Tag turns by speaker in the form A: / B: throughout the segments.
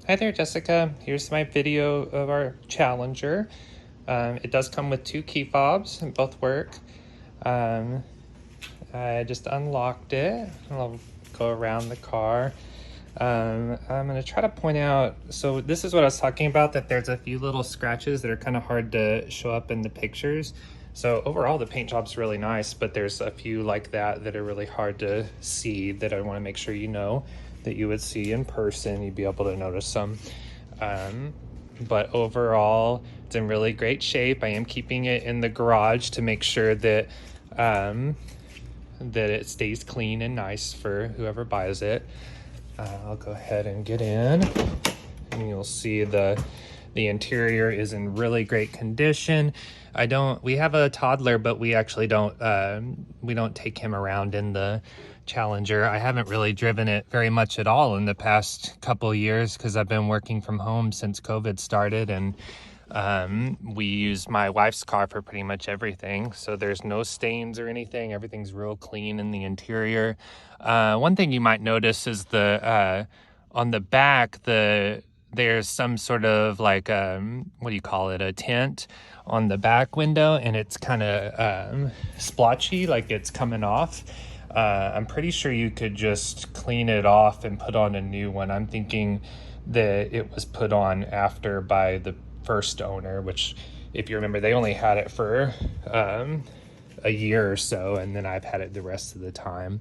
A: Hi there, Jessica. Here's my video of our Challenger. It does come with two key fobs and both work. Um, I just unlocked it. I'll go around the car. I'm going to try to point out, so this is what I was talking about, that there's a few little scratches that are kind of hard to show up in the pictures. So overall the paint job's really nice, but there's a few like that are really hard to see that I want to make sure you know that you would see in person. You'd be able to notice some. But overall it's in really great shape. I am keeping it in the garage to make sure that that it stays clean and nice for whoever buys it. I'll go ahead and get in, and you'll see the interior is in really great condition. We have a toddler, but we actually don't take him around in the Challenger. I haven't really driven it very much at all in the past couple years because I've been working from home since COVID started, and we use my wife's car for pretty much everything. So there's no stains or anything. Everything's real clean in the interior. One thing you might notice is on the back, there's some sort of like, what do you call it? A tint on the back window, and it's kind of splotchy, like it's coming off. I'm pretty sure you could just clean it off and put on a new one. I'm thinking that it was put on after by the first owner, which, if you remember, they only had it for a year or so, and then I've had it the rest of the time.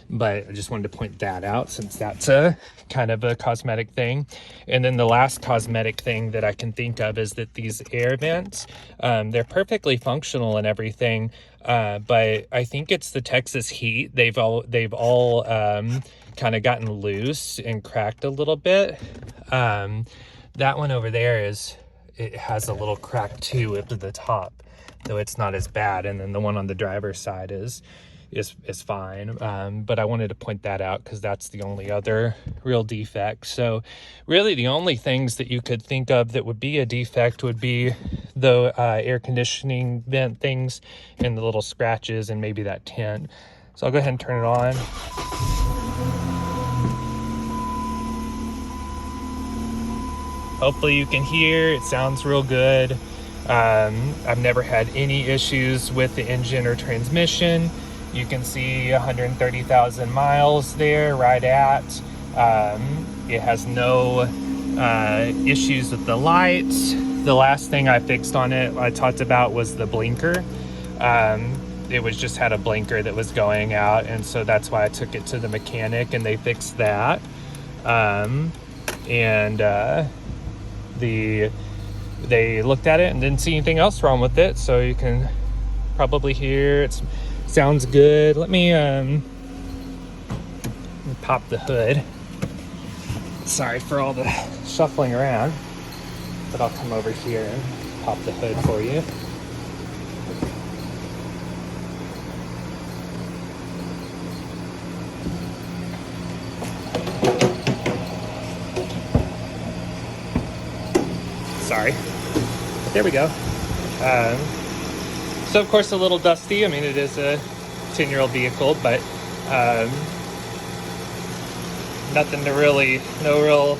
A: But I just wanted to point that out since that's a kind of a cosmetic thing. And then the last cosmetic thing that I can think of is that these air vents, they're perfectly functional and everything, but I think it's the Texas heat. They've all kind of gotten loose and cracked a little bit. That one over there it has a little crack too at the top, though it's not as bad. And then the one on the driver's side is fine. But I wanted to point that out because that's the only other real defect. So really the only things that you could think of that would be a defect would be the air conditioning vent things and the little scratches and maybe that tint. So I'll go ahead and turn it on. Hopefully you can hear, it sounds real good. I've never had any issues with the engine or transmission. You can see 130,000 miles there right at. It has no issues with the lights. The last thing I fixed on it, I talked about, was the blinker. It was just had a blinker that was going out, and so that's why I took it to the mechanic and they fixed that. They looked at it and didn't see anything else wrong with it, so you can probably hear it sounds good. Let me pop the hood. Sorry for all the shuffling around, but I'll come over here and pop the hood for you. Sorry. There we go. So of course a little dusty. I mean, it is a 10-year-old vehicle, but no real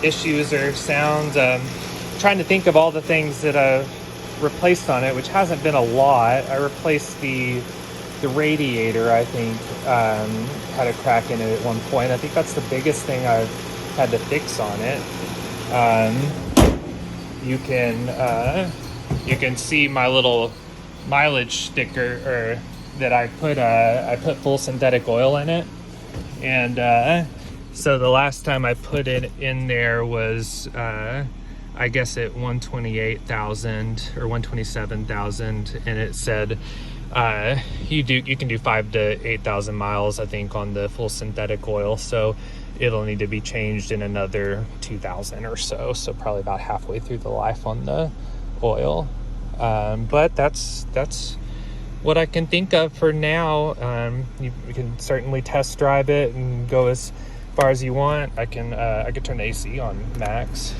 A: issues or sounds. Trying to think of all the things that I've replaced on it, which hasn't been a lot. I replaced the radiator, I think, had a crack in it at one point. I think that's the biggest thing I've had to fix on it. You can see my little mileage sticker, or that I put full synthetic oil in it, and so the last time I put it in there was I guess at 128,000 or 127,000, and it said you can do 5,000 to 8,000 miles, I think, on the full synthetic oil. So it'll need to be changed in another 2,000 or so. So probably about halfway through the life on the oil. But that's what I can think of for now. You can certainly test drive it and go as far as you want. I could turn the AC on max.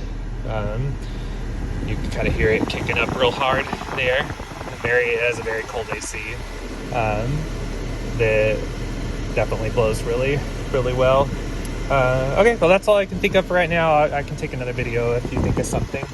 A: You can kind of hear it kicking up real hard there. It has a very cold AC that definitely blows really, really well. Okay, well, that's all I can think of for right now. I can take another video if you think of something.